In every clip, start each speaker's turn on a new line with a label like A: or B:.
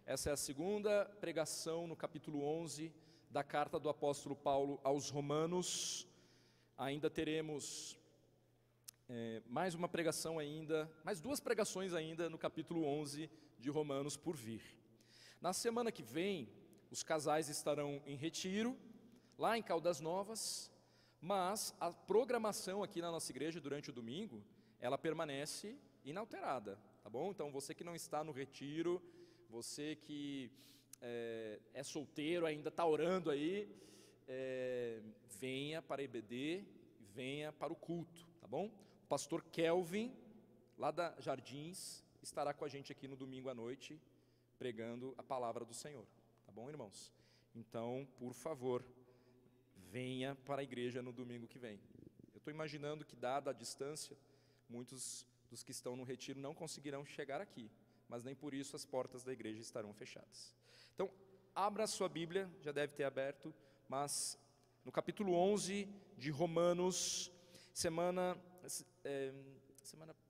A: Essa é a segunda pregação no capítulo 11 da carta do apóstolo Paulo aos Romanos. Ainda teremos mais uma pregação ainda, mais duas pregações ainda no capítulo 11 de Romanos por vir. Na semana que vem, os casais estarão em retiro, lá em Caldas Novas, mas a programação aqui na nossa igreja durante o domingo, ela permanece inalterada, tá bom? Então você que não está no retiro, você que é solteiro, ainda está orando aí, venha para a EBD, venha para o culto, tá bom? O pastor Kelvin, lá da Jardins, estará com a gente aqui no domingo à noite, pregando a palavra do Senhor, tá bom, irmãos? Então, por favor, venha para a igreja no domingo que vem. Eu estou imaginando que, dada a distância, muitos dos que estão no retiro não conseguirão chegar aqui, mas nem por isso as portas da igreja estarão fechadas. Então, abra a sua Bíblia, já deve ter aberto, mas no capítulo 11 de Romanos, semana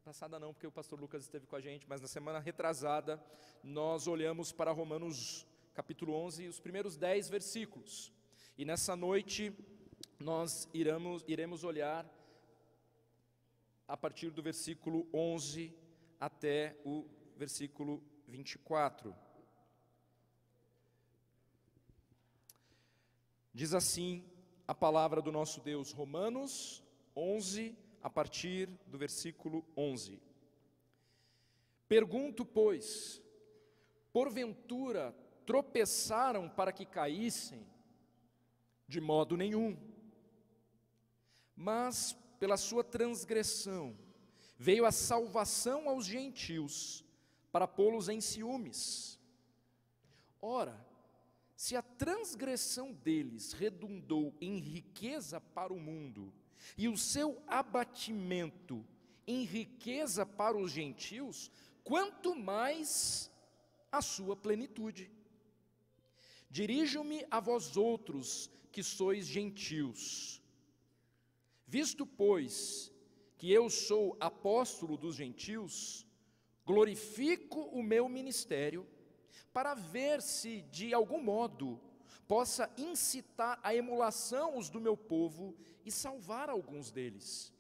A: passada não, porque o pastor Lucas esteve com a gente, mas na semana retrasada, nós olhamos para Romanos capítulo 11, os primeiros 10 versículos. E nessa noite, nós iremos olhar a partir do versículo 11 até o versículo 24. Diz assim a palavra do nosso Deus, Romanos 11, a partir do versículo 11. Pergunto, pois, porventura tropeçaram para que caíssem? De modo nenhum. Mas pela sua transgressão veio a salvação aos gentios, para pô-los em ciúmes. Ora, se a transgressão deles redundou em riqueza para o mundo, e o seu abatimento em riqueza para os gentios, quanto mais a sua plenitude. Dirijo-me a vós outros, que sois gentios. Visto, pois, que eu sou apóstolo dos gentios, glorifico o meu ministério, para ver se, de algum modo, possa incitar a emulação os do meu povo e salvar alguns deles.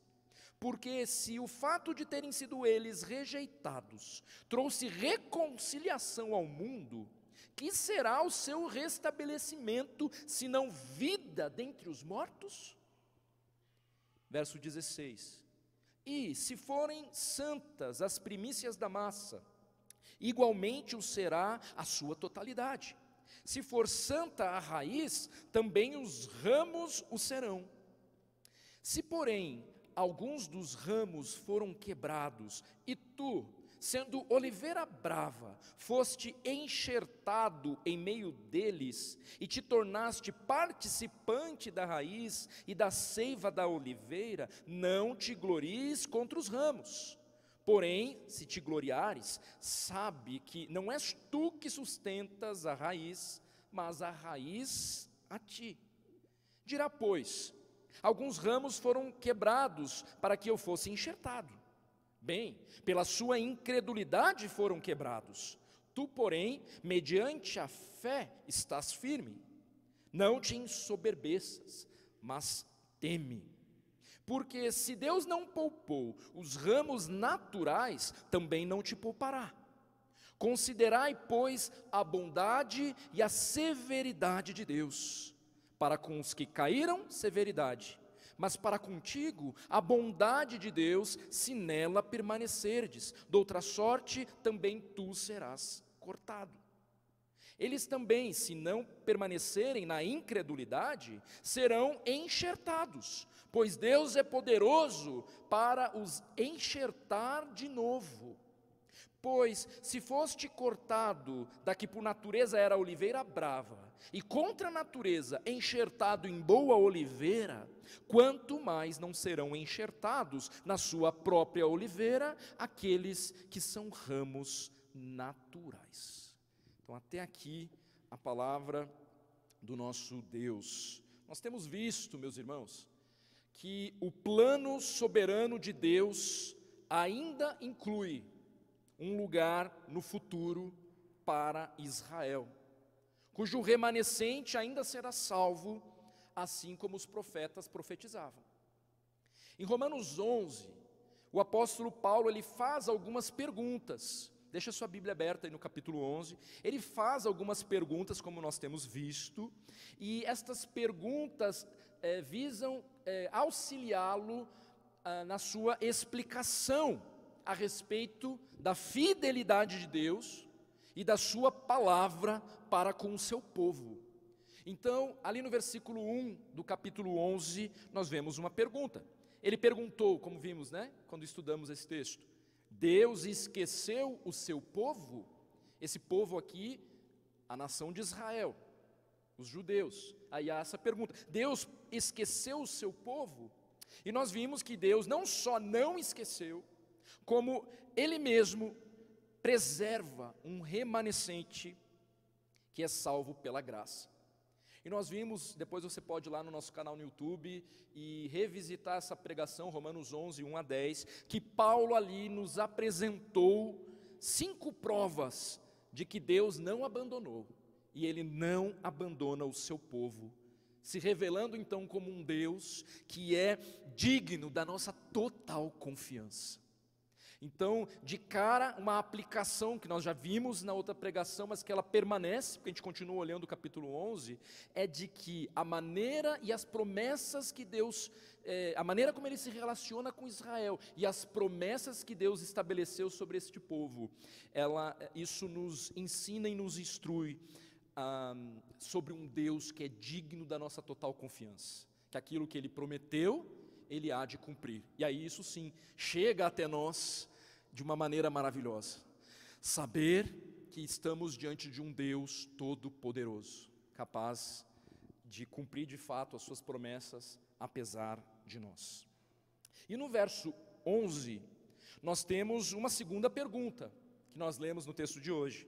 A: Porque se o fato de terem sido eles rejeitados trouxe reconciliação ao mundo, que será o seu restabelecimento, senão vida dentre os mortos? Verso 16. E se forem santas as primícias da massa, igualmente o será a sua totalidade. Se for santa a raiz, também os ramos o serão. Se, porém, alguns dos ramos foram quebrados, e tu, sendo oliveira brava, foste enxertado em meio deles, e te tornaste participante da raiz e da seiva da oliveira, não te glories contra os ramos. Porém, se te gloriares, sabe que não és tu que sustentas a raiz, mas a raiz a ti. Dirá, pois, alguns ramos foram quebrados para que eu fosse enxertado. Bem, pela sua incredulidade foram quebrados. Tu, porém, mediante a fé estás firme. Não te ensoberbeças, mas teme. Porque se Deus não poupou os ramos naturais, também não te poupará. Considerai, pois, a bondade e a severidade de Deus. Para com os que caíram, severidade, mas para contigo, a bondade de Deus, se nela permanecerdes. Doutra sorte, também tu serás cortado. Eles também, se não permanecerem na incredulidade, serão enxertados, pois Deus é poderoso para os enxertar de novo. Pois, se foste cortado da que por natureza era oliveira brava, e contra a natureza enxertado em boa oliveira, quanto mais não serão enxertados na sua própria oliveira aqueles que são ramos naturais. Então, até aqui a palavra do nosso Deus. Nós temos visto, meus irmãos, que o plano soberano de Deus ainda inclui um lugar no futuro para Israel, cujo remanescente ainda será salvo, assim como os profetas profetizavam. Em Romanos 11, o apóstolo Paulo ele faz algumas perguntas. Deixa a sua Bíblia aberta aí no capítulo 11. Ele faz algumas perguntas, como nós temos visto, e estas perguntas visam auxiliá-lo na sua explicação a respeito da fidelidade de Deus e da sua palavra para com o seu povo. Então, ali no versículo 1 do capítulo 11, nós vemos uma pergunta. Ele perguntou, como vimos, quando estudamos esse texto, Deus esqueceu o seu povo? Esse povo aqui, a nação de Israel, os judeus. Aí há essa pergunta, Deus esqueceu o seu povo? E nós vimos que Deus não só não esqueceu, como Ele mesmo preserva um remanescente que é salvo pela graça. E nós vimos, depois você pode ir lá no nosso canal no YouTube e revisitar essa pregação, Romanos 11, 1 a 10, que Paulo ali nos apresentou 5 provas de que Deus não abandonou, e Ele não abandona o seu povo, se revelando então como um Deus que é digno da nossa total confiança. Então, de cara, uma aplicação que nós já vimos na outra pregação, mas que ela permanece, porque a gente continua olhando o capítulo 11, é de que a maneira e as promessas que Deus, a maneira como Ele se relaciona com Israel, e as promessas que Deus estabeleceu sobre este povo, isso nos ensina e nos instrui sobre um Deus que é digno da nossa total confiança, que aquilo que Ele prometeu, Ele há de cumprir. E aí isso sim, chega até nós de uma maneira maravilhosa, saber que estamos diante de um Deus todo-poderoso, capaz de cumprir de fato as suas promessas, apesar de nós. E no verso 11, nós temos uma segunda pergunta, que nós lemos no texto de hoje.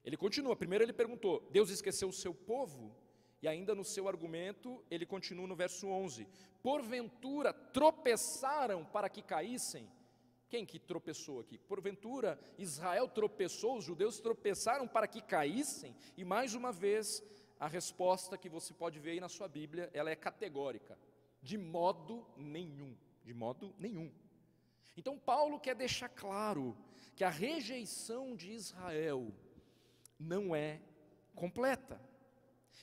A: Ele continua, primeiro ele perguntou, Deus esqueceu o seu povo? E ainda no seu argumento, ele continua no verso 11, porventura tropeçaram para que caíssem? Quem que tropeçou aqui? Porventura Israel tropeçou, os judeus tropeçaram para que caíssem? E mais uma vez, a resposta que você pode ver aí na sua Bíblia, ela é categórica, de modo nenhum, de modo nenhum. Então Paulo quer deixar claro que a rejeição de Israel não é completa.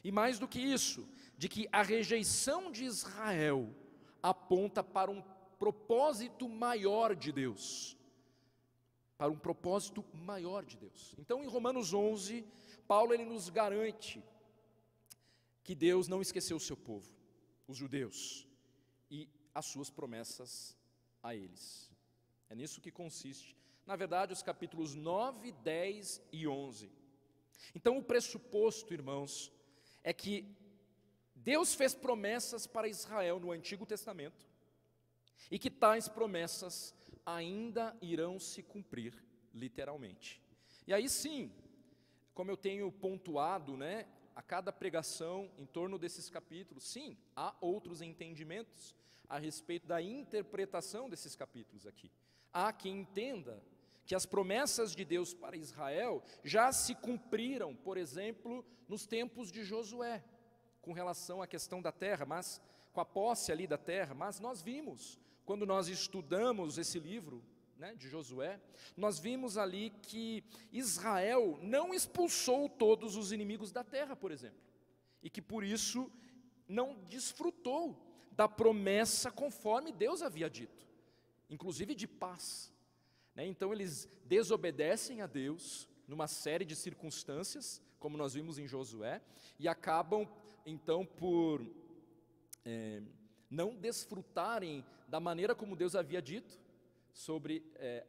A: E mais do que isso, de que a rejeição de Israel aponta para um propósito maior de Deus. Para um propósito maior de Deus. Então em Romanos 11, Paulo ele nos garante que Deus não esqueceu o seu povo, os judeus, e as suas promessas a eles. É nisso que consiste, na verdade, os capítulos 9, 10 e 11. Então o pressuposto, irmãos, é que Deus fez promessas para Israel no Antigo Testamento e que tais promessas ainda irão se cumprir literalmente. E aí sim, como eu tenho pontuado, a cada pregação em torno desses capítulos, sim, há outros entendimentos a respeito da interpretação desses capítulos aqui. Há quem entenda que as promessas de Deus para Israel já se cumpriram, por exemplo, nos tempos de Josué, com relação à questão da terra, mas com a posse ali da terra, mas nós vimos, quando nós estudamos esse livro, de Josué, nós vimos ali que Israel não expulsou todos os inimigos da terra, por exemplo, e que por isso não desfrutou da promessa conforme Deus havia dito, inclusive de paz. Então eles desobedecem a Deus numa série de circunstâncias, como nós vimos em Josué, e acabam então por não desfrutarem da maneira como Deus havia dito sobre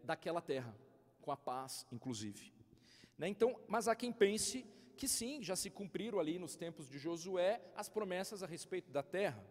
A: daquela terra, com a paz inclusive. Então, mas há quem pense que sim, já se cumpriram ali nos tempos de Josué as promessas a respeito da terra.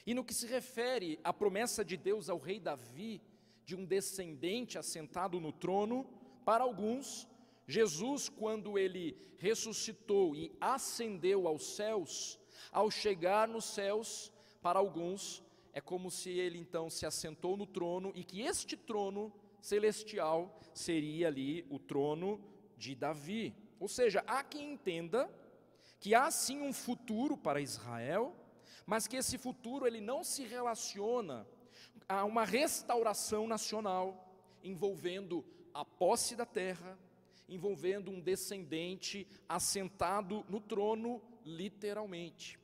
A: E no que se refere à promessa de Deus ao rei Davi, de um descendente assentado no trono, para alguns, Jesus, quando ele ressuscitou e ascendeu aos céus, ao chegar nos céus, para alguns, é como se ele então se assentou no trono, e que este trono celestial seria ali o trono de Davi. Ou seja, há quem entenda que há sim um futuro para Israel, mas que esse futuro ele não se relaciona a uma restauração nacional, envolvendo a posse da terra, envolvendo um descendente assentado no trono, literalmente.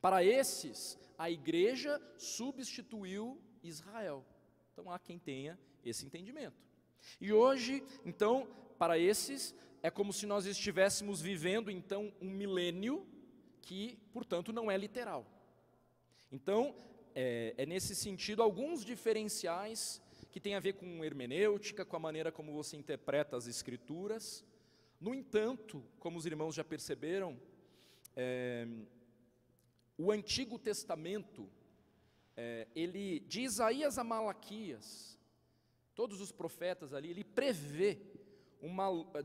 A: Para esses, a igreja substituiu Israel. Então há quem tenha esse entendimento. E hoje, então, para esses, é como se nós estivéssemos vivendo, então, um milênio que, portanto, não é literal. Então, é nesse sentido alguns diferenciais que têm a ver com hermenêutica, com a maneira como você interpreta as Escrituras. No entanto, como os irmãos já perceberam, o Antigo Testamento, ele, de Isaías a Malaquias, todos os profetas ali, ele prevê,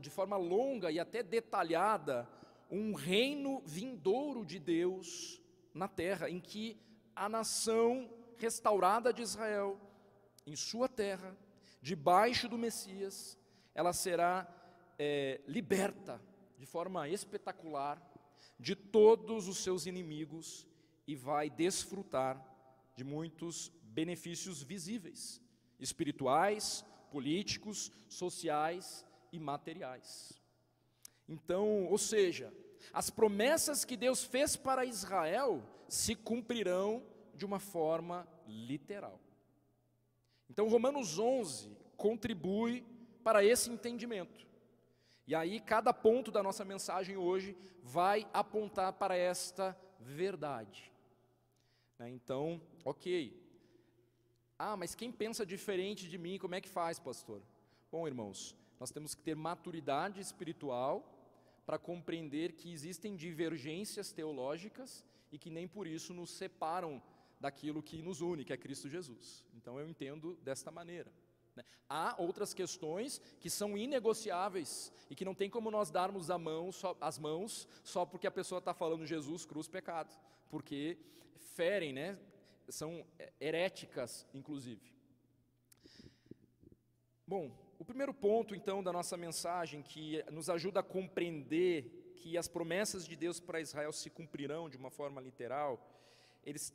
A: de forma longa e até detalhada, um reino vindouro de Deus na terra, em que a nação restaurada de Israel, em sua terra, debaixo do Messias, ela será liberta de forma espetacular de todos os seus inimigos e vai desfrutar de muitos benefícios visíveis, espirituais, políticos, sociais e materiais. Então, ou seja, as promessas que Deus fez para Israel se cumprirão de uma forma literal. Então, Romanos 11 contribui para esse entendimento. E aí, cada ponto da nossa mensagem hoje vai apontar para esta verdade. Então, ok. Mas quem pensa diferente de mim, como é que faz, pastor? Bom, irmãos, nós temos que ter maturidade espiritual para compreender que existem divergências teológicas e que nem por isso nos separam daquilo que nos une, que é Cristo Jesus. Então eu entendo desta maneira. Há outras questões que são inegociáveis e que não tem como nós darmos as mãos só porque a pessoa está falando Jesus, cruz, pecado, porque ferem, são heréticas, inclusive. Bom, o primeiro ponto, então, da nossa mensagem, que nos ajuda a compreender que as promessas de Deus para Israel se cumprirão de uma forma literal, eles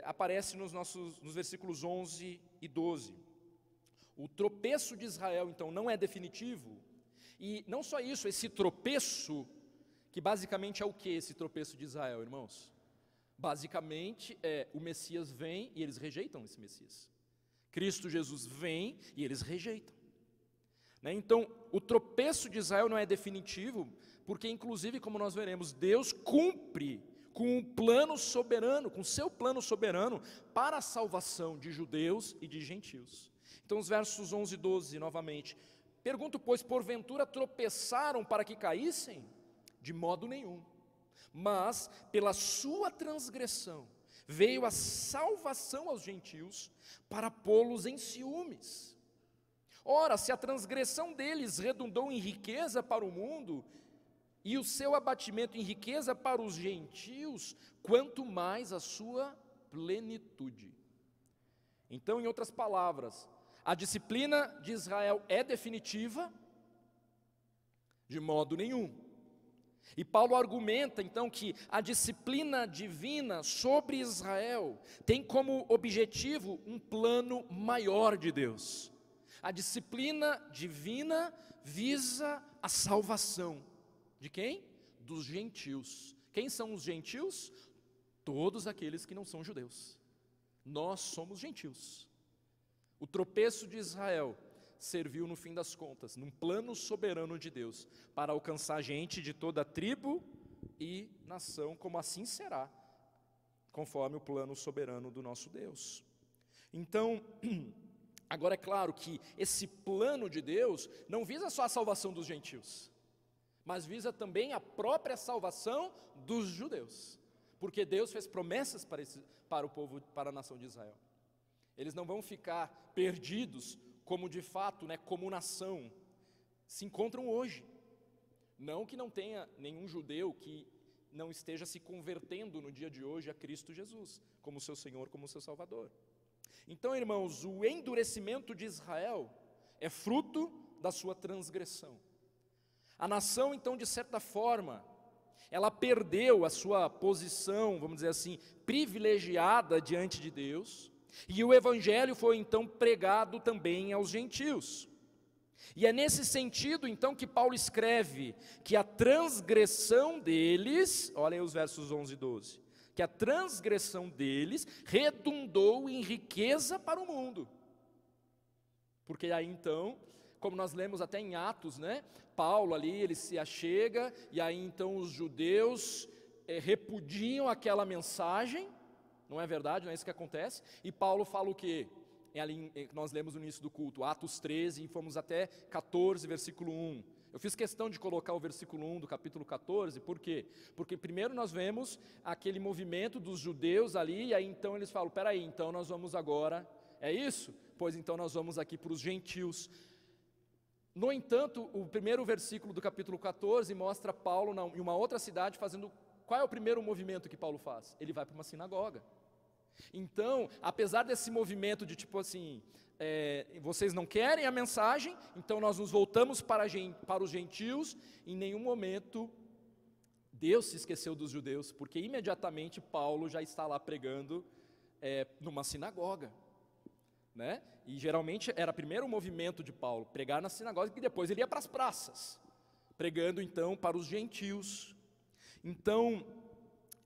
A: aparecem nos versículos 11 e 12. O tropeço de Israel, então, não é definitivo, e não só isso, esse tropeço, que basicamente é o que esse tropeço de Israel, irmãos? Basicamente o Messias vem e eles rejeitam esse Messias. Cristo Jesus vem e eles rejeitam. Então, o tropeço de Israel não é definitivo, porque inclusive, como nós veremos, Deus cumpre com um plano soberano, com seu plano soberano, para a salvação de judeus e de gentios. Então, os versos 11 e 12, novamente. Pergunto, pois, porventura tropeçaram para que caíssem? De modo nenhum. Mas, pela sua transgressão, veio a salvação aos gentios, para pô-los em ciúmes. Ora, se a transgressão deles redundou em riqueza para o mundo, e o seu abatimento em riqueza para os gentios, quanto mais a sua plenitude. Então, em outras palavras, a disciplina de Israel é definitiva? De modo nenhum. E Paulo argumenta, então, que a disciplina divina sobre Israel tem como objetivo um plano maior de Deus. A disciplina divina visa a salvação. De quem? Dos gentios. Quem são os gentios? Todos aqueles que não são judeus. Nós somos gentios. O tropeço de Israel serviu, no fim das contas, num plano soberano de Deus, para alcançar gente de toda tribo e nação, como assim será, conforme o plano soberano do nosso Deus. Então, agora é claro que esse plano de Deus não visa só a salvação dos gentios, mas visa também a própria salvação dos judeus, porque Deus fez promessas para o povo, para a nação de Israel. Eles não vão ficar perdidos, como de fato, como nação, se encontram hoje. Não que não tenha nenhum judeu que não esteja se convertendo no dia de hoje a Cristo Jesus, como seu Senhor, como seu Salvador. Então, irmãos, o endurecimento de Israel é fruto da sua transgressão. A nação, então, de certa forma, ela perdeu a sua posição, vamos dizer assim, privilegiada diante de Deus, e o evangelho foi então pregado também aos gentios. E é nesse sentido, então, que Paulo escreve que a transgressão deles, olha aí os versos 11 e 12, que a transgressão deles redundou em riqueza para o mundo. Porque aí então, como nós lemos até em Atos, né? Paulo ali, ele se achega, e aí então os judeus repudiam aquela mensagem, não é verdade? Não é isso que acontece? E Paulo fala o quê? Ali nós lemos no início do culto, Atos 13, e fomos até 14, versículo 1. Eu fiz questão de colocar o versículo 1 do capítulo 14, por quê? Porque primeiro nós vemos aquele movimento dos judeus ali, e aí então eles falam, peraí, então nós vamos agora, é isso? Pois então nós vamos aqui para os gentios. No entanto, o primeiro versículo do capítulo 14 mostra Paulo em uma outra cidade fazendo, qual é o primeiro movimento que Paulo faz? Ele vai para uma sinagoga. Então, apesar desse movimento de tipo assim, vocês não querem a mensagem, então nós nos voltamos para os gentios, em nenhum momento Deus se esqueceu dos judeus, porque imediatamente Paulo já está lá pregando numa sinagoga, né? E geralmente era o primeiro movimento de Paulo, pregar na sinagoga, e depois ele ia para as praças, pregando então para os gentios. Então,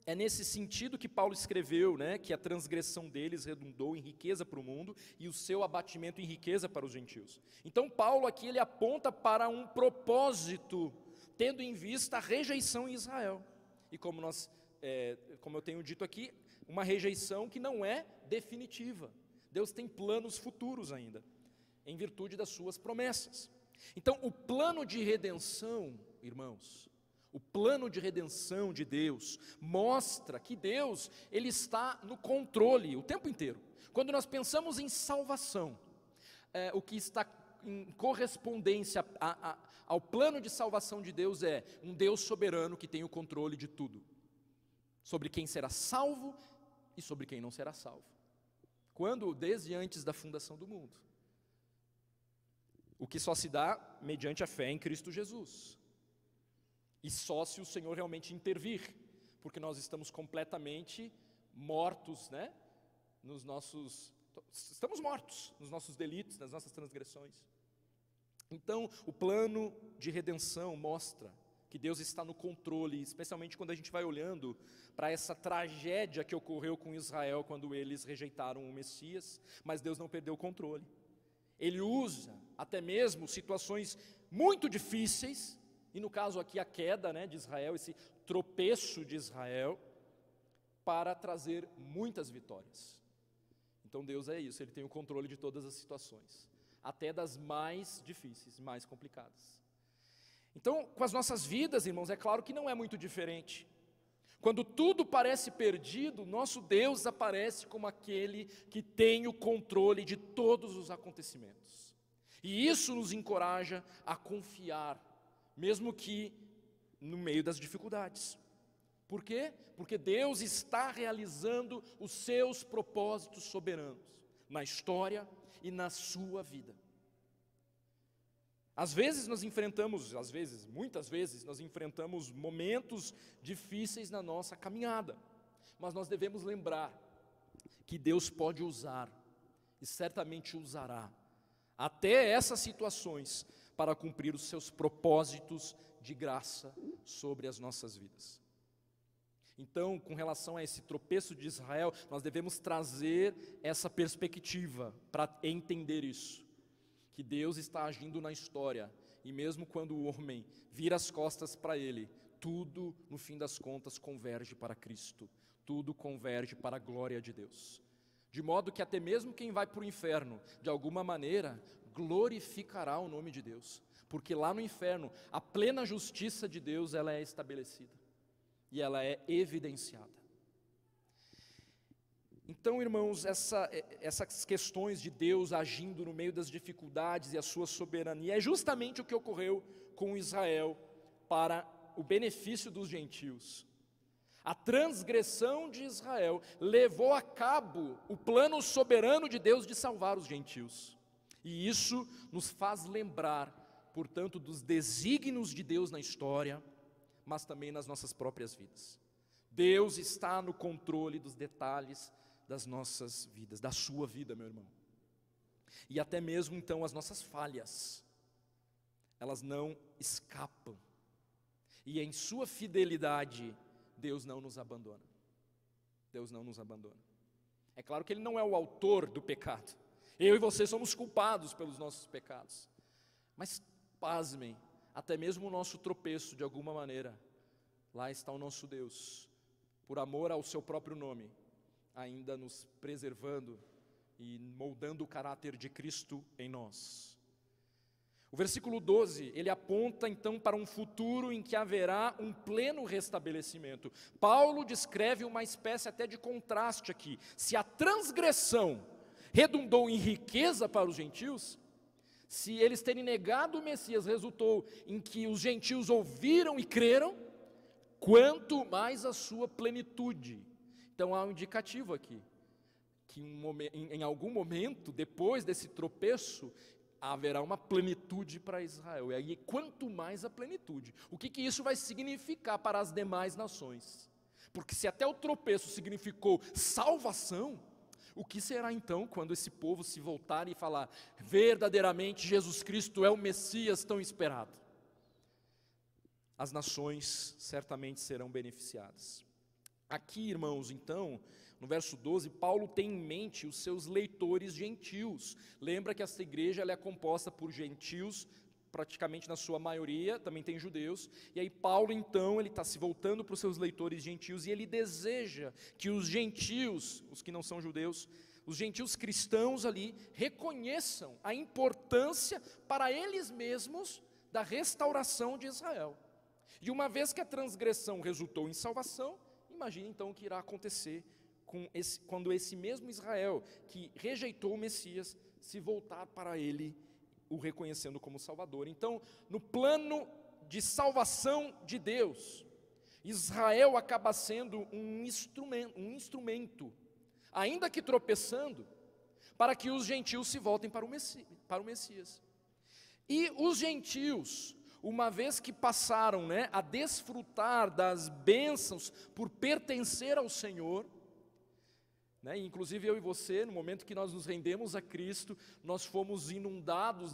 A: é nesse sentido que Paulo escreveu, né, que a transgressão deles redundou em riqueza para o mundo e o seu abatimento em riqueza para os gentios. Então Paulo aqui ele aponta para um propósito, tendo em vista a rejeição em Israel. E como eu tenho dito aqui, uma rejeição que não é definitiva. Deus tem planos futuros ainda, em virtude das suas promessas. Então o plano de redenção, irmãos, o plano de redenção de Deus mostra que Deus, Ele está no controle o tempo inteiro. Quando nós pensamos em salvação, o que está em correspondência ao plano de salvação de Deus é um Deus soberano que tem o controle de tudo, sobre quem será salvo e sobre quem não será salvo. Quando, desde antes da fundação do mundo, o que só se dá mediante a fé em Cristo Jesus. E só se o Senhor realmente intervir, porque nós estamos completamente mortos, né? Estamos mortos nos nossos delitos, nas nossas transgressões. Então, o plano de redenção mostra que Deus está no controle, especialmente quando a gente vai olhando para essa tragédia que ocorreu com Israel quando eles rejeitaram o Messias, mas Deus não perdeu o controle. Ele usa até mesmo situações muito difíceis, e no caso aqui a queda, né, de Israel, esse tropeço de Israel, para trazer muitas vitórias. Então Deus é isso, Ele tem o controle de todas as situações, até das mais difíceis, mais complicadas. Então, com as nossas vidas, irmãos, é claro que não é muito diferente. Quando tudo parece perdido, nosso Deus aparece como aquele que tem o controle de todos os acontecimentos. E isso nos encoraja a confiar, mesmo que no meio das dificuldades. Por quê? Porque Deus está realizando os seus propósitos soberanos na história e na sua vida. Muitas vezes nós enfrentamos momentos difíceis na nossa caminhada, mas nós devemos lembrar que Deus pode usar, e certamente usará, até essas situações para cumprir os seus propósitos de graça sobre as nossas vidas. Então, com relação a esse tropeço de Israel, nós devemos trazer essa perspectiva para entender isso, que Deus está agindo na história, e mesmo quando o homem vira as costas para Ele, tudo, no fim das contas, converge para Cristo, tudo converge para a glória de Deus. De modo que até mesmo quem vai para o inferno, de alguma maneira, glorificará o nome de Deus, porque lá no inferno, a plena justiça de Deus, ela é estabelecida, e ela é evidenciada. Então, irmãos, essas questões de Deus agindo no meio das dificuldades e a sua soberania é justamente o que ocorreu com Israel para o benefício dos gentios. A transgressão de Israel levou a cabo o plano soberano de Deus de salvar os gentios. E isso nos faz lembrar, portanto, dos desígnios de Deus na história, mas também nas nossas próprias vidas. Deus está no controle dos detalhes das nossas vidas, da sua vida, meu irmão. E até mesmo então as nossas falhas, elas não escapam. E em sua fidelidade, Deus não nos abandona. Deus não nos abandona. É claro que Ele não é o autor do pecado. Eu e você somos culpados pelos nossos pecados. Mas, pasmem, até mesmo o nosso tropeço, de alguma maneira, lá está o nosso Deus, por amor ao seu próprio nome, ainda nos preservando e moldando o caráter de Cristo em nós. O versículo 12, ele aponta então para um futuro em que haverá um pleno restabelecimento. Paulo descreve uma espécie até de contraste aqui. Se a transgressão redundou em riqueza para os gentios, se eles terem negado o Messias resultou em que os gentios ouviram e creram, quanto mais a sua plenitude. Então há um indicativo aqui, que em algum momento, depois desse tropeço, haverá uma plenitude para Israel. E aí, quanto mais a plenitude. O que isso vai significar para as demais nações? Porque se até o tropeço significou salvação, o que será então quando esse povo se voltar e falar, verdadeiramente Jesus Cristo é o Messias tão esperado? As nações certamente serão beneficiadas. Aqui, irmãos, então, no verso 12, Paulo tem em mente os seus leitores gentios. Lembra que essa igreja ela é composta por gentios, praticamente na sua maioria, também tem judeus. E aí Paulo, então, ele está se voltando para os seus leitores gentios e ele deseja que os gentios, os que não são judeus, os gentios cristãos ali, reconheçam a importância para eles mesmos da restauração de Israel. E uma vez que a transgressão resultou em salvação, imagine então o que irá acontecer quando esse mesmo Israel, que rejeitou o Messias, se voltar para ele, o reconhecendo como Salvador. Então, no plano de salvação de Deus, Israel acaba sendo um instrumento, ainda que tropeçando, para que os gentios se voltem para o Messias. E os gentios, uma vez que passaram a desfrutar das bênçãos por pertencer ao Senhor, inclusive eu e você, no momento que nós nos rendemos a Cristo, nós fomos inundados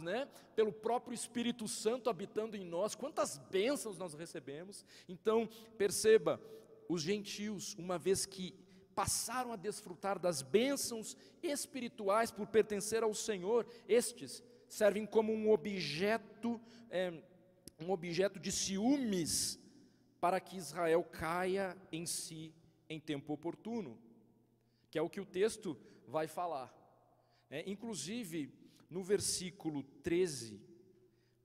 A: pelo próprio Espírito Santo habitando em nós. Quantas bênçãos nós recebemos. Então perceba, os gentios, uma vez que passaram a desfrutar das bênçãos espirituais por pertencer ao Senhor, estes servem como um objeto de ciúmes para que Israel caia em si em tempo oportuno, que é o que o texto vai falar. Inclusive, no versículo 13,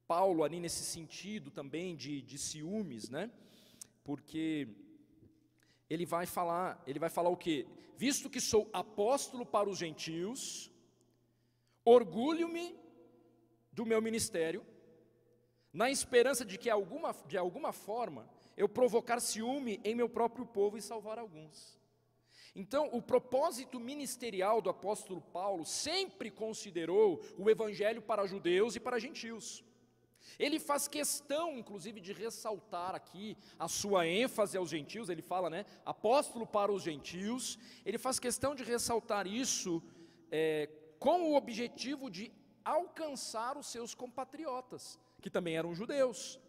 A: Paulo ali nesse sentido também de ciúmes, porque ele vai falar o quê? Visto que sou apóstolo para os gentios, orgulho-me do meu ministério, na esperança de que de alguma forma eu provocar ciúme em meu próprio povo e salvar alguns. Então, o propósito ministerial do apóstolo Paulo sempre considerou o evangelho para judeus e para gentios. Ele faz questão, inclusive, de ressaltar aqui a sua ênfase aos gentios. Ele fala, apóstolo para os gentios. Ele faz questão de ressaltar isso com o objetivo de alcançar os seus compatriotas, que também eram judeus.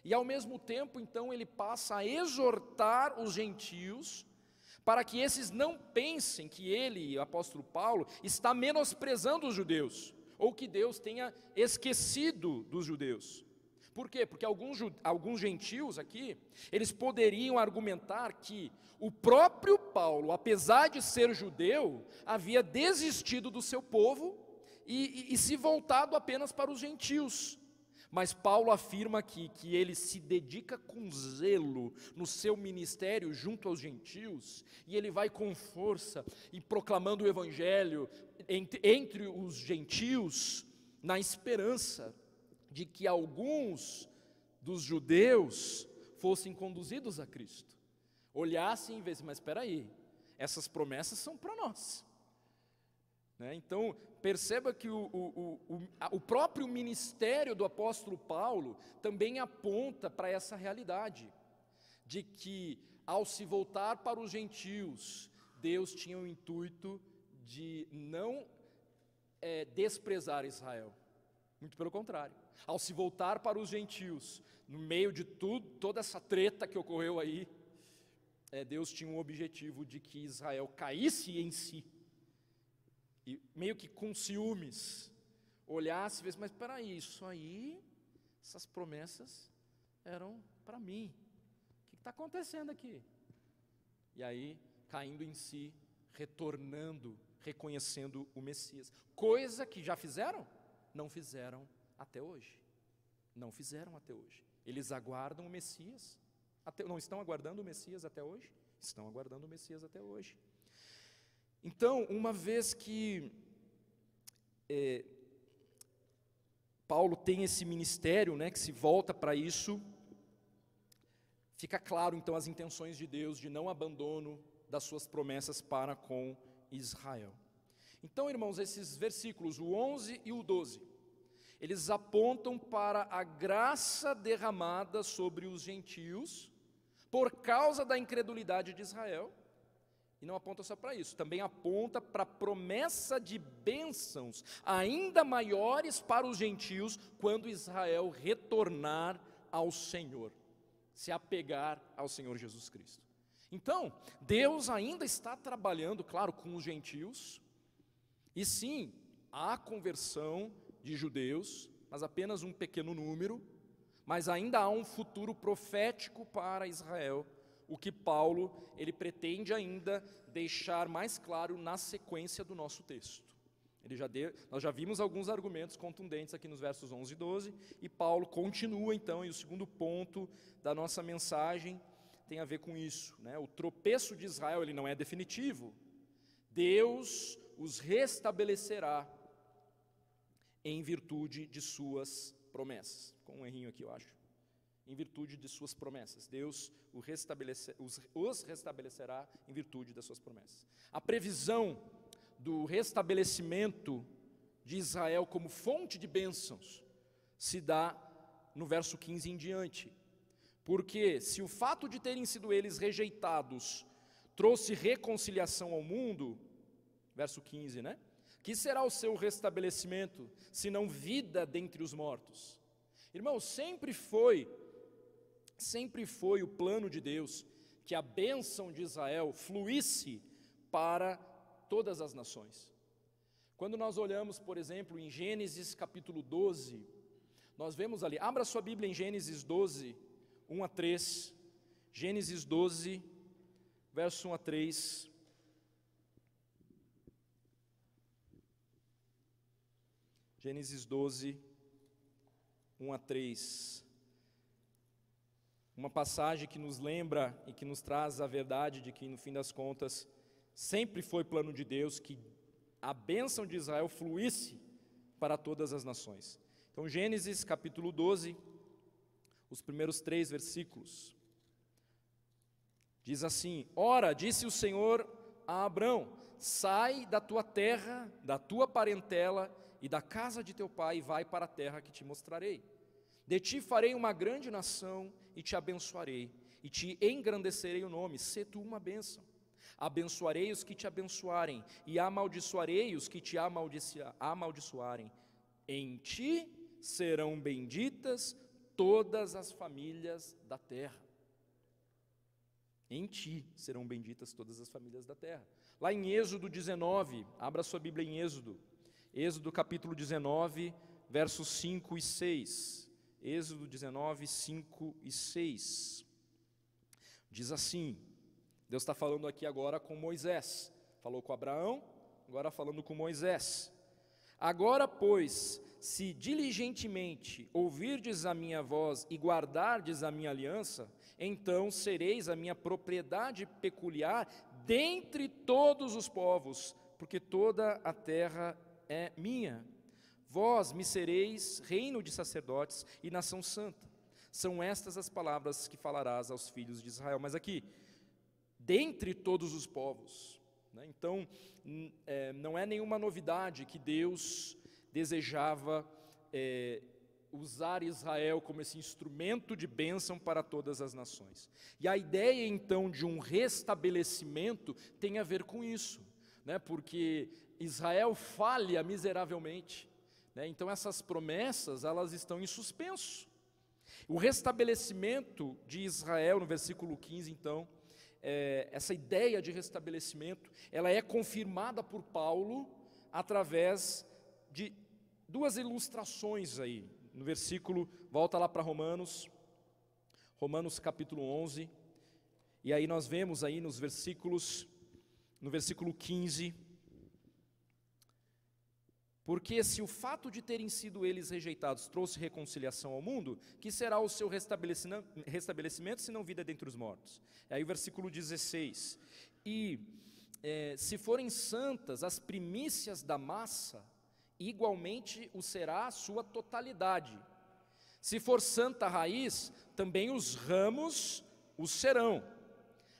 A: E ao mesmo tempo, então, ele passa a exortar os gentios para que esses não pensem que ele, o apóstolo Paulo, está menosprezando os judeus, ou que Deus tenha esquecido dos judeus. Por quê? Porque alguns gentios aqui, eles poderiam argumentar que o próprio Paulo, apesar de ser judeu, havia desistido do seu povo e se voltado apenas para os gentios. Mas Paulo afirma aqui que ele se dedica com zelo no seu ministério junto aos gentios, e ele vai com força e proclamando o evangelho entre os gentios, na esperança de que alguns dos judeus fossem conduzidos a Cristo, olhassem e vissem, mas espera aí, essas promessas são para nós. Então, perceba que o próprio ministério do apóstolo Paulo também aponta para essa realidade, de que, ao se voltar para os gentios, Deus tinha o intuito de não desprezar Israel. Muito pelo contrário. Ao se voltar para os gentios, no meio de toda essa treta que ocorreu aí, Deus tinha um objetivo de que Israel caísse em si. E meio que com ciúmes, olhasse e visse, mas espera aí, isso aí, essas promessas eram para mim. O que está acontecendo aqui? E aí, caindo em si, retornando, reconhecendo o Messias. Coisa que já fizeram? Não fizeram até hoje. Não fizeram até hoje. Eles aguardam o Messias. Não estão aguardando o Messias até hoje? Estão aguardando o Messias até hoje. Então, uma vez que Paulo tem esse ministério, que se volta para isso, fica claro então as intenções de Deus de não abandono das suas promessas para com Israel. Então, irmãos, esses versículos, o 11 e o 12, eles apontam para a graça derramada sobre os gentios por causa da incredulidade de Israel. E não aponta só para isso, também aponta para a promessa de bênçãos ainda maiores para os gentios quando Israel retornar ao Senhor, se apegar ao Senhor Jesus Cristo. Então, Deus ainda está trabalhando, claro, com os gentios, e sim, há conversão de judeus, mas apenas um pequeno número, mas ainda há um futuro profético para Israel, o que Paulo, ele pretende ainda deixar mais claro na sequência do nosso texto. Nós já vimos alguns argumentos contundentes aqui nos versos 11 e 12, e Paulo continua então, e o segundo ponto da nossa mensagem tem a ver com isso. O tropeço de Israel, ele não é definitivo. Deus os restabelecerá em virtude de suas promessas. Com um errinho aqui, eu acho. Em virtude de suas promessas. Deus os restabelecerá em virtude das suas promessas. A previsão do restabelecimento de Israel como fonte de bênçãos se dá no verso 15 em diante. Porque se o fato de terem sido eles rejeitados trouxe reconciliação ao mundo, verso 15, que será o seu restabelecimento, senão vida dentre os mortos? Irmãos, sempre foi o plano de Deus que a bênção de Israel fluísse para todas as nações. Quando nós olhamos, por exemplo, em Gênesis capítulo 12, nós vemos ali, abra sua Bíblia em Gênesis 12, 1 a 3, Gênesis 12, verso 1 a 3, Gênesis 12, 1 a 3, uma passagem que nos lembra e que nos traz a verdade de que, no fim das contas, sempre foi plano de Deus que a bênção de Israel fluísse para todas as nações. Então, Gênesis capítulo 12, os primeiros 3 versículos, diz assim: Ora, disse o Senhor a Abrão, sai da tua terra, da tua parentela e da casa de teu pai, e vai para a terra que te mostrarei. De ti farei uma grande nação, e te abençoarei, e te engrandecerei o nome, sê tu uma bênção. Abençoarei os que te abençoarem, e amaldiçoarei os que te amaldiçoarem. Em ti serão benditas todas as famílias da terra. Em ti serão benditas todas as famílias da terra. Lá em Êxodo 19, abra sua Bíblia em Êxodo capítulo 19, versos 5 e 6. Êxodo 19, 5 e 6. Diz assim, Deus está falando aqui agora com Moisés. Falou com Abraão, agora falando com Moisés. Agora, pois, se diligentemente ouvirdes a minha voz e guardardes a minha aliança, então sereis a minha propriedade peculiar dentre todos os povos, porque toda a terra é minha. Vós me sereis reino de sacerdotes e nação santa. São estas as palavras que falarás aos filhos de Israel. Mas aqui, dentre todos os povos, né? Então, não é nenhuma novidade que Deus desejava usar Israel como esse instrumento de bênção para todas as nações. E a ideia, então, de um restabelecimento tem a ver com isso, né? Porque Israel falha miseravelmente, né? Então essas promessas, elas estão em suspenso. O restabelecimento de Israel, no versículo 15, então, essa ideia de restabelecimento, ela é confirmada por Paulo através de duas ilustrações aí. No versículo, volta lá para Romanos capítulo 11, e aí nós vemos aí no versículo 15, porque se o fato de terem sido eles rejeitados trouxe reconciliação ao mundo, que será o seu restabelecimento, se não vida dentre os mortos? Aí o versículo 16, se forem santas as primícias da massa, igualmente o será a sua totalidade. Se for santa a raiz, também os ramos o serão.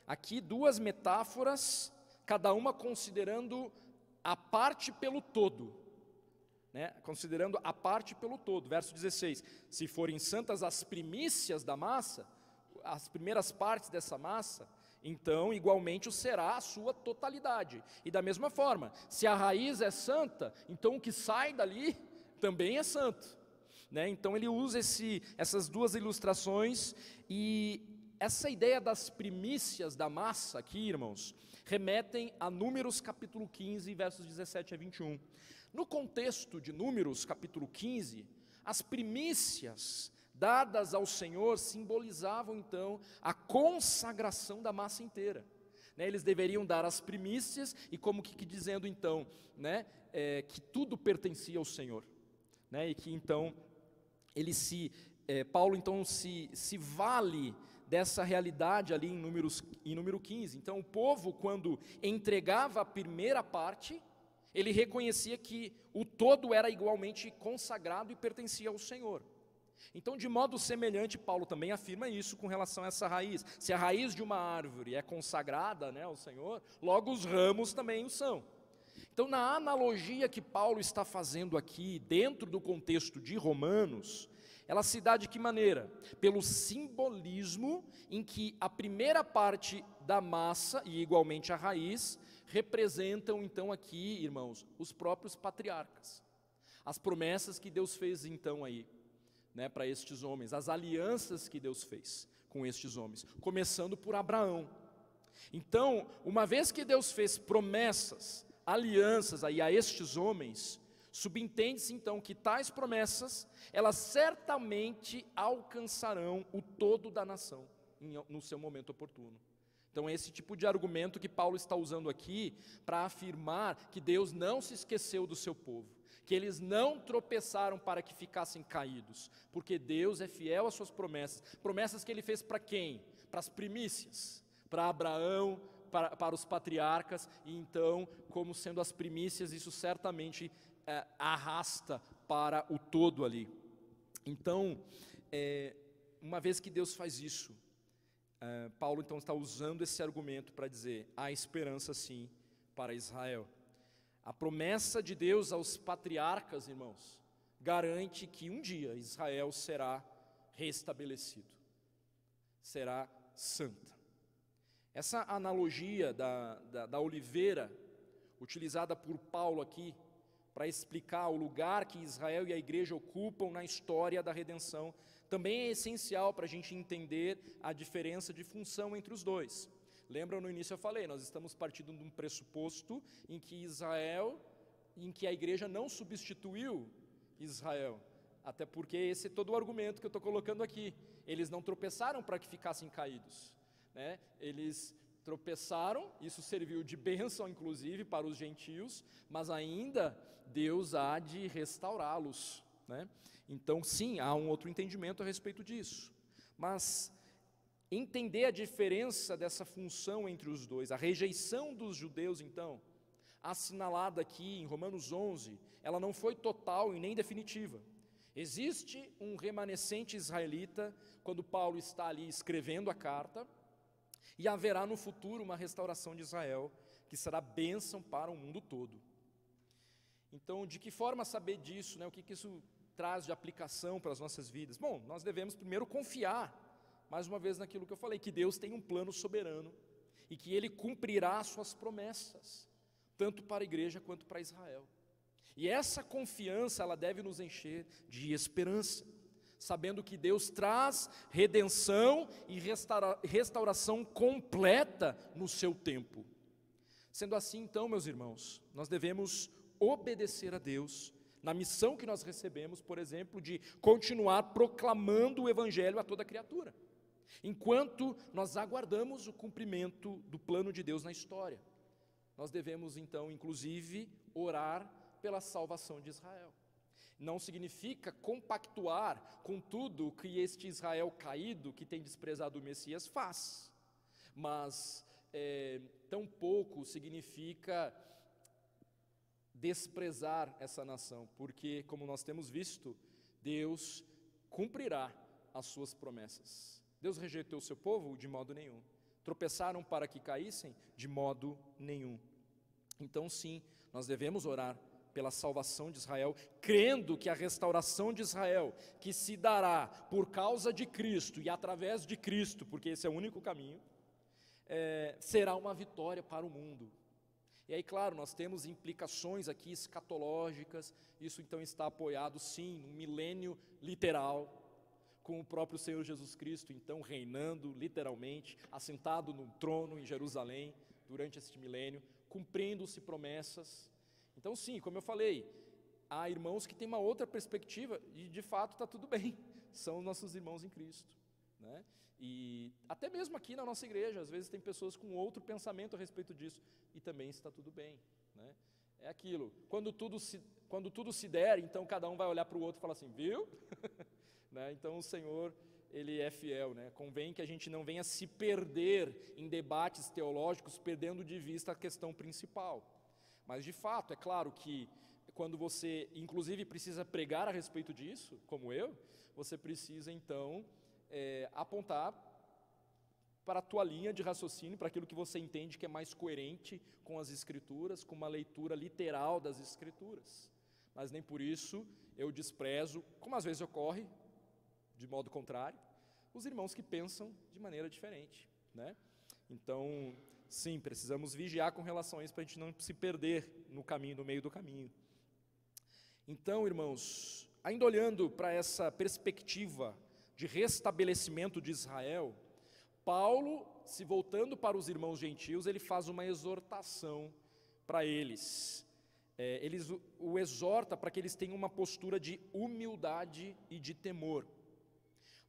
A: Aqui duas metáforas, cada uma considerando a parte pelo todo, né? Considerando a parte pelo todo. Verso 16, se forem santas as primícias da massa, as primeiras partes dessa massa, então igualmente o será a sua totalidade. E da mesma forma, se a raiz é santa, então o que sai dali também é santo, né? Então ele usa essas duas ilustrações, e essa ideia das primícias da massa aqui, irmãos, remetem a Números capítulo 15, versos 17 a 21. No contexto de Números capítulo 15, as primícias dadas ao Senhor simbolizavam então a consagração da massa inteira, né? Eles deveriam dar as primícias e como que dizendo então, né, que tudo pertencia ao Senhor, né? E que então Paulo então se vale dessa realidade ali em número 15. Então o povo, quando entregava a primeira parte, ele reconhecia que o todo era igualmente consagrado e pertencia ao Senhor. Então, de modo semelhante, Paulo também afirma isso com relação a essa raiz. Se a raiz de uma árvore é consagrada, né, ao Senhor, logo os ramos também o são. Então, na analogia que Paulo está fazendo aqui, dentro do contexto de Romanos, ela se dá de que maneira? Pelo simbolismo em que a primeira parte da massa, e igualmente a raiz, representam então aqui, irmãos, os próprios patriarcas. As promessas que Deus fez então aí, né, para estes homens, as alianças que Deus fez com estes homens, começando por Abraão. Então, uma vez que Deus fez promessas, alianças aí a estes homens, subentende-se então que tais promessas, elas certamente alcançarão o todo da nação no seu momento oportuno. Então é esse tipo de argumento que Paulo está usando aqui para afirmar que Deus não se esqueceu do seu povo, que eles não tropeçaram para que ficassem caídos, porque Deus é fiel às suas promessas, promessas que Ele fez para quem? Para as primícias, para Abraão, para os patriarcas, e então, como sendo as primícias, isso certamente arrasta para o todo ali. Então, uma vez que Deus faz isso, Paulo então está usando esse argumento para dizer, há esperança sim para Israel. A promessa de Deus aos patriarcas, irmãos, garante que um dia Israel será restabelecido, será santa. Essa analogia da oliveira, utilizada por Paulo aqui, para explicar o lugar que Israel e a igreja ocupam na história da redenção, também é essencial para a gente entender a diferença de função entre os dois. Lembra, no início eu falei, nós estamos partindo de um pressuposto em que a igreja não substituiu Israel, até porque esse é todo o argumento que eu estou colocando aqui. Eles não tropeçaram para que ficassem caídos, né? Eles tropeçaram, isso serviu de bênção inclusive para os gentios, mas ainda Deus há de restaurá-los, né? Então sim, há um outro entendimento a respeito disso, mas entender a diferença dessa função entre os dois, a rejeição dos judeus então, assinalada aqui em Romanos 11, ela não foi total e nem definitiva. Existe um remanescente israelita, quando Paulo está ali escrevendo a carta, E haverá no futuro uma restauração de Israel, que será bênção para o mundo todo. Então, de que forma saber disso, né? O que isso traz de aplicação para as nossas vidas? Bom, nós devemos primeiro confiar, mais uma vez naquilo que eu falei, que Deus tem um plano soberano e que Ele cumprirá as suas promessas, tanto para a igreja quanto para Israel. E essa confiança, ela deve nos encher de esperança, sabendo que Deus traz redenção e restauração completa no seu tempo. Sendo assim, então, meus irmãos, nós devemos obedecer a Deus na missão que nós recebemos, por exemplo, de continuar proclamando o Evangelho a toda criatura, enquanto nós aguardamos o cumprimento do plano de Deus na história. Nós devemos, então, inclusive, orar pela salvação de Israel. Não significa compactuar com tudo que este Israel caído, que tem desprezado o Messias, faz, mas tampouco significa desprezar essa nação, porque, como nós temos visto, Deus cumprirá as suas promessas. Deus rejeitou o seu povo? De modo nenhum. Tropeçaram para que caíssem? De modo nenhum. Então, sim, nós devemos orar pela salvação de Israel, crendo que a restauração de Israel, que se dará por causa de Cristo e através de Cristo, porque esse é o único caminho, será uma vitória para o mundo. E aí, claro, nós temos implicações aqui escatológicas, isso então está apoiado, sim, no milênio literal, com o próprio Senhor Jesus Cristo, então, reinando literalmente, assentado no trono em Jerusalém, durante este milênio, cumprindo-se promessas. Então, sim, como eu falei, há irmãos que têm uma outra perspectiva, e de fato está tudo bem, são nossos irmãos em Cristo, né? E até mesmo aqui na nossa igreja, às vezes tem pessoas com outro pensamento a respeito disso, e também está tudo bem, né? É aquilo, quando tudo se der, então cada um vai olhar para o outro e falar assim, viu? Né? Então o Senhor, Ele é fiel, né? Convém que a gente não venha se perder em debates teológicos, perdendo de vista a questão principal. Mas de fato, é claro que quando você, inclusive, precisa pregar a respeito disso, como eu, você precisa então apontar para a tua linha de raciocínio, para aquilo que você entende que é mais coerente com as Escrituras, com uma leitura literal das Escrituras. Mas nem por isso eu desprezo, como às vezes ocorre, de modo contrário, os irmãos que pensam de maneira diferente, né? Então, sim, precisamos vigiar com relação a isso para a gente não se perder no caminho, no meio do caminho. Então, irmãos, ainda olhando para essa perspectiva de restabelecimento de Israel, Paulo, se voltando para os irmãos gentios, ele faz uma exortação para eles. Ele o exorta para que eles tenham uma postura de humildade e de temor.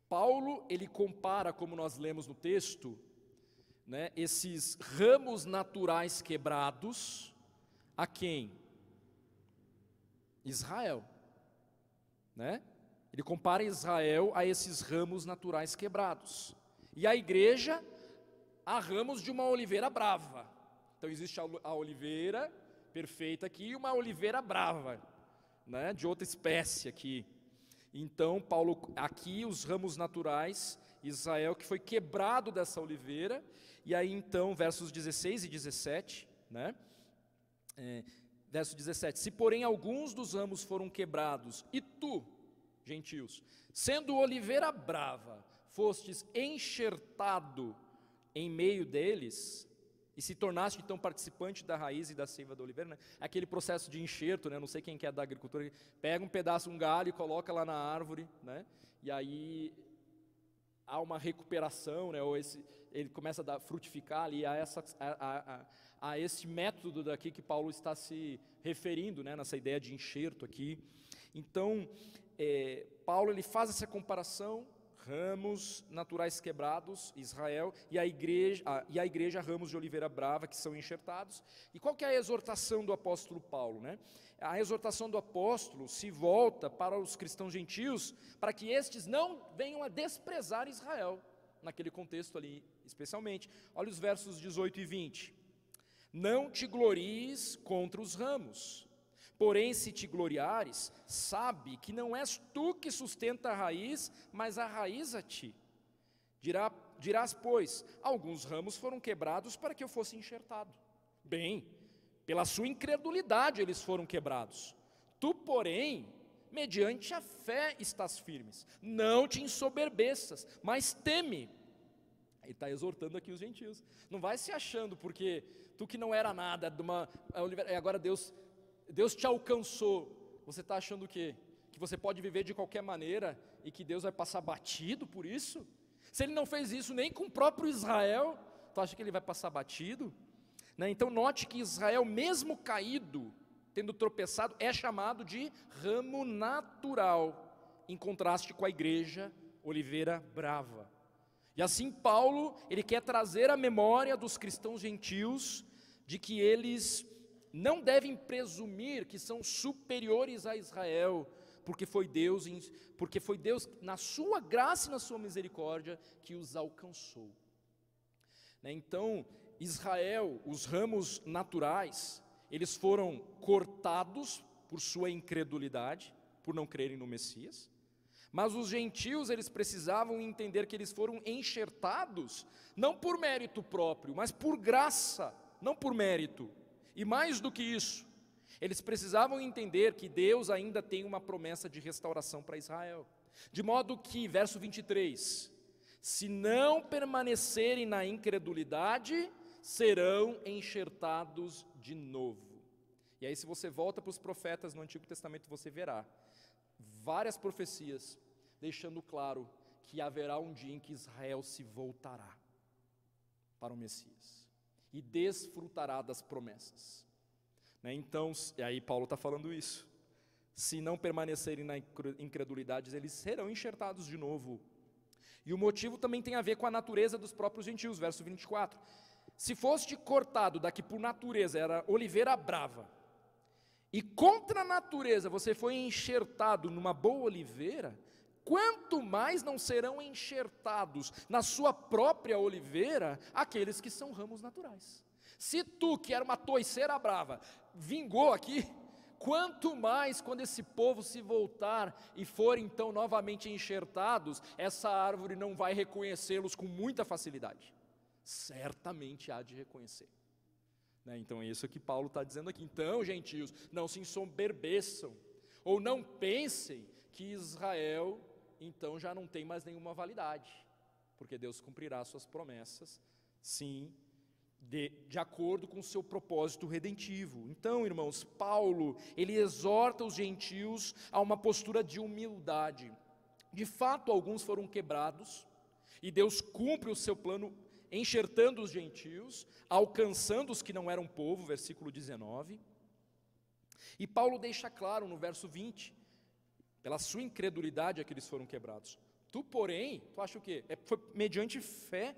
A: Paulo, ele compara, como nós lemos no texto, né, esses ramos naturais quebrados a quem? Israel, né? Ele compara Israel a esses ramos naturais quebrados. E a igreja a ramos de uma oliveira brava. Então existe a oliveira perfeita aqui e uma oliveira brava, né, de outra espécie aqui. Então Paulo, aqui os ramos naturais, Israel que foi quebrado dessa oliveira. E aí então, versos 16 e 17, né? Verso 17, se porém alguns dos ramos foram quebrados, e tu, gentios, sendo oliveira brava, fostes enxertado em meio deles, e se tornaste então participante da raiz e da seiva da oliveira, né? Aquele processo de enxerto, né? Não sei quem que é da agricultura, pega um pedaço, um galho e coloca lá na árvore, né? E aí há uma recuperação, né? Ou ele começa a frutificar ali, a esse método daqui que Paulo está se referindo, né? Nessa ideia de enxerto aqui. Então, Paulo ele faz essa comparação, ramos naturais quebrados, Israel, e a igreja ramos de oliveira brava que são enxertados. E qual que é a exortação do apóstolo Paulo, né? A exortação do apóstolo se volta para os cristãos gentios, para que estes não venham a desprezar Israel, naquele contexto ali, especialmente. Olha os versos 18 e 20. Não te glories contra os ramos, porém se te gloriares, sabe que não és tu que sustenta a raiz, mas a raiz a ti. Dirás, pois, alguns ramos foram quebrados para que eu fosse enxertado. Bem, pela sua incredulidade eles foram quebrados. Tu, porém, mediante a fé estás firmes. Não te ensoberbeças, mas teme. Ele está exortando aqui os gentios. Não vai se achando, porque tu que não era nada, agora Deus te alcançou. Você está achando o quê? Que você pode viver de qualquer maneira e que Deus vai passar batido por isso? Se Ele não fez isso nem com o próprio Israel, tu acha que Ele vai passar batido? Então note que Israel, mesmo caído, tendo tropeçado, é chamado de ramo natural, em contraste com a igreja, oliveira brava. E assim Paulo, ele quer trazer à memória dos cristãos gentios, de que eles não devem presumir que são superiores a Israel, porque foi Deus, na sua graça e na sua misericórdia, que os alcançou. Então, Israel, os ramos naturais, eles foram cortados por sua incredulidade, por não crerem no Messias, mas os gentios, eles precisavam entender que eles foram enxertados, não por mérito próprio, mas por graça, não por mérito. E mais do que isso, eles precisavam entender que Deus ainda tem uma promessa de restauração para Israel. De modo que, verso 23, se não permanecerem na incredulidade, serão enxertados de novo. E aí, se você volta para os profetas no Antigo Testamento, você verá várias profecias, deixando claro que haverá um dia em que Israel se voltará para o Messias e desfrutará das promessas. Então, e aí Paulo está falando isso, se não permanecerem na incredulidade, eles serão enxertados de novo. E o motivo também tem a ver com a natureza dos próprios gentios, verso 24, se foste cortado daqui por natureza, era oliveira brava, e contra a natureza você foi enxertado numa boa oliveira, quanto mais não serão enxertados na sua própria oliveira aqueles que são ramos naturais. Se tu, que era uma toiceira brava, vingou aqui, quanto mais quando esse povo se voltar e for então novamente enxertados, essa árvore não vai reconhecê-los com muita facilidade. Certamente há de reconhecer. Então é isso que Paulo está dizendo aqui. Então, gentios, não se ensoberbeçam, ou não pensem que Israel então já não tem mais nenhuma validade, porque Deus cumprirá suas promessas, sim, de acordo com o seu propósito redentivo. Então, irmãos, Paulo, ele exorta os gentios a uma postura de humildade. De fato, alguns foram quebrados, e Deus cumpre o seu plano enxertando os gentios, alcançando os que não eram povo, versículo 19. E Paulo deixa claro no verso 20, pela sua incredulidade é que eles foram quebrados. Tu, porém, tu acha o quê? Foi mediante fé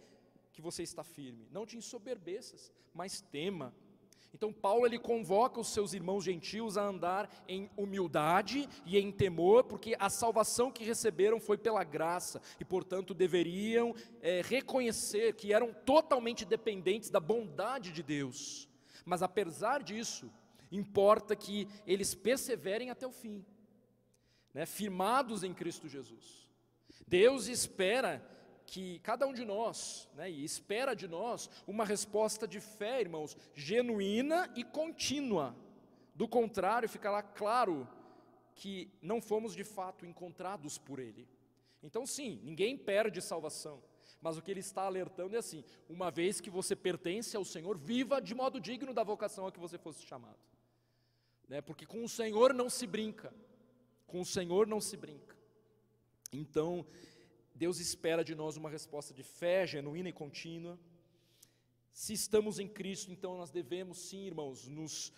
A: que você está firme. Não te ensoberbeças, mas tema. Então Paulo, ele convoca os seus irmãos gentios a andar em humildade e em temor, porque a salvação que receberam foi pela graça, e portanto deveriam reconhecer que eram totalmente dependentes da bondade de Deus. Mas apesar disso, importa que eles perseverem até o fim, firmados em Cristo Jesus. Deus espera que cada um de nós, e espera de nós uma resposta de fé, irmãos, genuína e contínua. Do contrário, ficará claro que não fomos de fato encontrados por Ele. Então sim, ninguém perde salvação, mas o que Ele está alertando é assim: uma vez que você pertence ao Senhor, viva de modo digno da vocação a que você fosse chamado, porque com o Senhor não se brinca, com o Senhor não se brinca. Então, Deus espera de nós uma resposta de fé genuína e contínua. Se estamos em Cristo, então nós devemos sim, irmãos, nos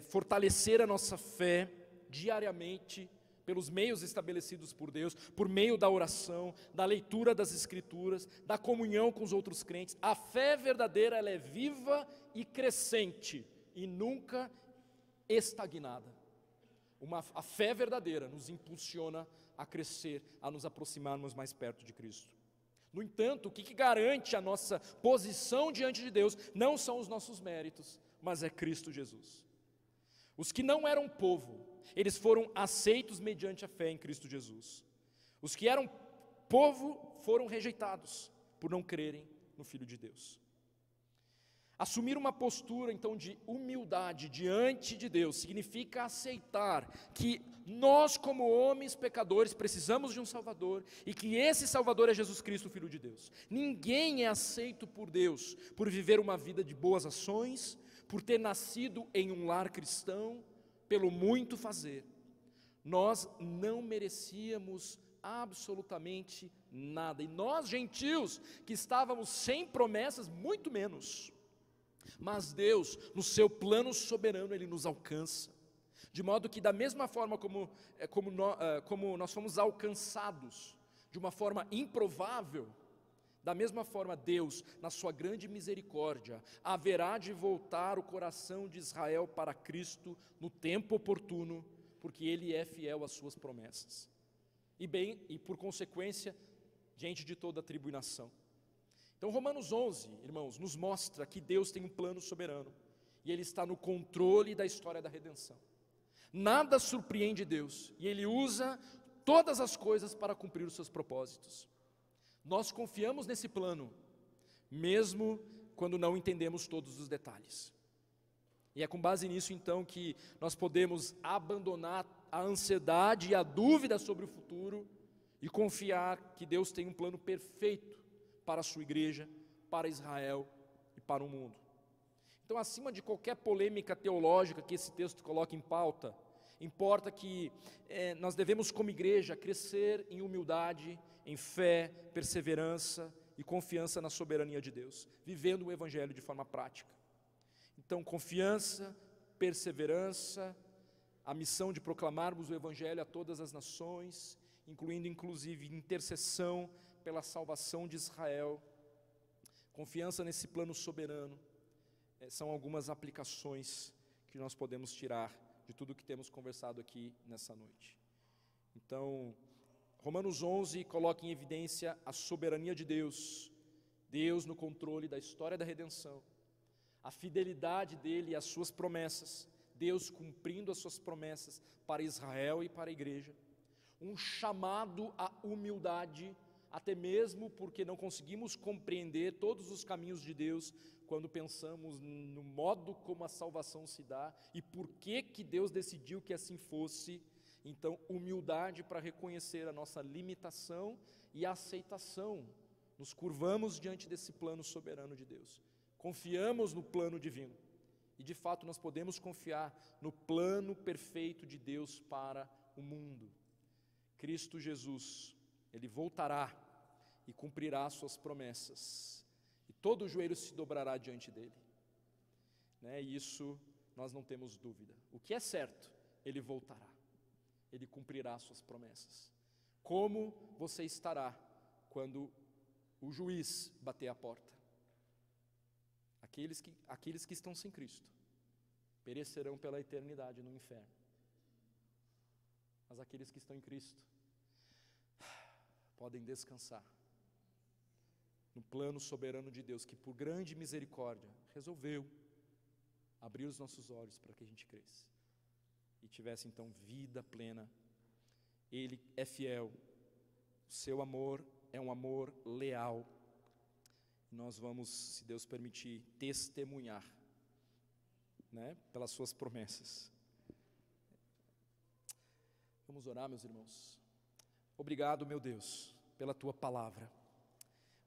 A: fortalecer a nossa fé diariamente, pelos meios estabelecidos por Deus, por meio da oração, da leitura das Escrituras, da comunhão com os outros crentes. A fé verdadeira, ela é viva e crescente, e nunca estagnada. A fé verdadeira nos impulsiona a crescer, a nos aproximarmos mais perto de Cristo. No entanto, o que garante a nossa posição diante de Deus não são os nossos méritos, mas é Cristo Jesus. Os que não eram povo, eles foram aceitos mediante a fé em Cristo Jesus. Os que eram povo foram rejeitados, por não crerem no Filho de Deus. Assumir uma postura, então, de humildade diante de Deus, significa aceitar que nós, como homens pecadores, precisamos de um Salvador, e que esse Salvador é Jesus Cristo, Filho de Deus. Ninguém é aceito por Deus por viver uma vida de boas ações, por ter nascido em um lar cristão, pelo muito fazer. Nós não merecíamos absolutamente nada, e nós, gentios, que estávamos sem promessas, muito menos. Mas Deus, no seu plano soberano, Ele nos alcança, de modo que da mesma forma como nós fomos alcançados, de uma forma improvável, da mesma forma Deus, na sua grande misericórdia, haverá de voltar o coração de Israel para Cristo no tempo oportuno, porque Ele é fiel às suas promessas, e por consequência, diante de toda a tribo e nação. Então Romanos 11, irmãos, nos mostra que Deus tem um plano soberano, e Ele está no controle da história da redenção. Nada surpreende Deus, e Ele usa todas as coisas para cumprir os seus propósitos. Nós confiamos nesse plano, mesmo quando não entendemos todos os detalhes. E é com base nisso então que nós podemos abandonar a ansiedade e a dúvida sobre o futuro e confiar que Deus tem um plano perfeito para a sua igreja, para Israel e para o mundo. Então, acima de qualquer polêmica teológica que esse texto coloca em pauta, importa que nós devemos, como igreja, crescer em humildade, em fé, perseverança e confiança na soberania de Deus, vivendo o Evangelho de forma prática. Então, confiança, perseverança, a missão de proclamarmos o Evangelho a todas as nações, incluindo inclusive intercessão pela salvação de Israel, confiança nesse plano soberano, são algumas aplicações que nós podemos tirar de tudo que temos conversado aqui nessa noite. Então, Romanos 11 coloca em evidência a soberania de Deus, Deus no controle da história da redenção, a fidelidade dele e as suas promessas, Deus cumprindo as suas promessas para Israel e para a igreja, um chamado à humildade, até mesmo porque não conseguimos compreender todos os caminhos de Deus quando pensamos no modo como a salvação se dá e por que Deus decidiu que assim fosse. Então, humildade para reconhecer a nossa limitação e a aceitação. Nos curvamos diante desse plano soberano de Deus. Confiamos no plano divino. E de fato nós podemos confiar no plano perfeito de Deus para o mundo. Cristo Jesus, Ele voltará e cumprirá suas promessas. E todo o joelho se dobrará diante dEle. E isso nós não temos dúvida. O que é certo, Ele voltará. Ele cumprirá suas promessas. Como você estará quando o juiz bater a porta? Aqueles que estão sem Cristo perecerão pela eternidade no inferno. Mas aqueles que estão em Cristo podem descansar no plano soberano de Deus, que por grande misericórdia resolveu abrir os nossos olhos para que a gente cresça e tivesse então vida plena. Ele é fiel, o seu amor é um amor leal. Nós vamos, se Deus permitir, testemunhar, pelas suas promessas. Vamos orar, meus irmãos. Obrigado, meu Deus, pela tua palavra.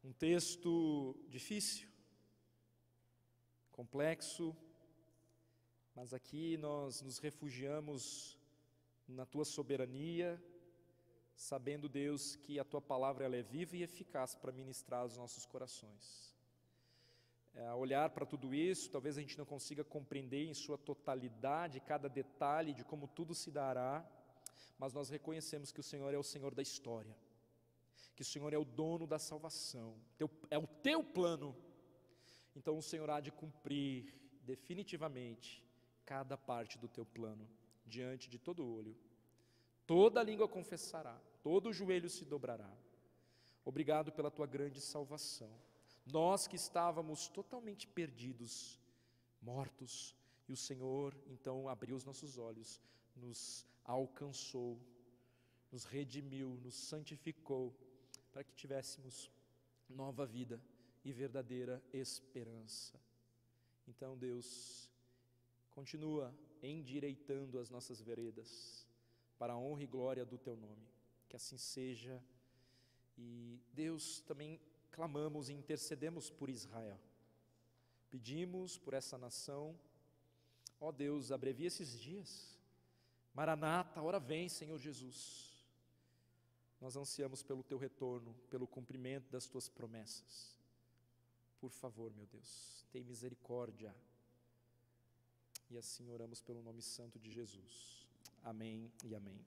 A: Um texto difícil, complexo, mas aqui nós nos refugiamos na tua soberania, sabendo, Deus, que a tua palavra ela é viva e eficaz para ministrar aos nossos corações. Ao olhar para tudo isso, talvez a gente não consiga compreender em sua totalidade cada detalhe de como tudo se dará, mas nós reconhecemos que o Senhor é o Senhor da história, que o Senhor é o dono da salvação, é o teu plano. Então o Senhor há de cumprir definitivamente cada parte do teu plano, diante de todo olho. Toda língua confessará, todo joelho se dobrará. Obrigado pela tua grande salvação. Nós que estávamos totalmente perdidos, mortos, e o Senhor então abriu os nossos olhos, nos alcançou, nos redimiu, nos santificou, para que tivéssemos nova vida e verdadeira esperança. Então, Deus, continua endireitando as nossas veredas para a honra e glória do Teu nome, que assim seja. E Deus, também clamamos e intercedemos por Israel, pedimos por essa nação. Ó Deus, abrevia esses dias. Maranata, ora vem, Senhor Jesus. Nós ansiamos pelo Teu retorno, pelo cumprimento das Tuas promessas. Por favor, meu Deus, tem misericórdia. E assim oramos pelo nome santo de Jesus. Amém e amém.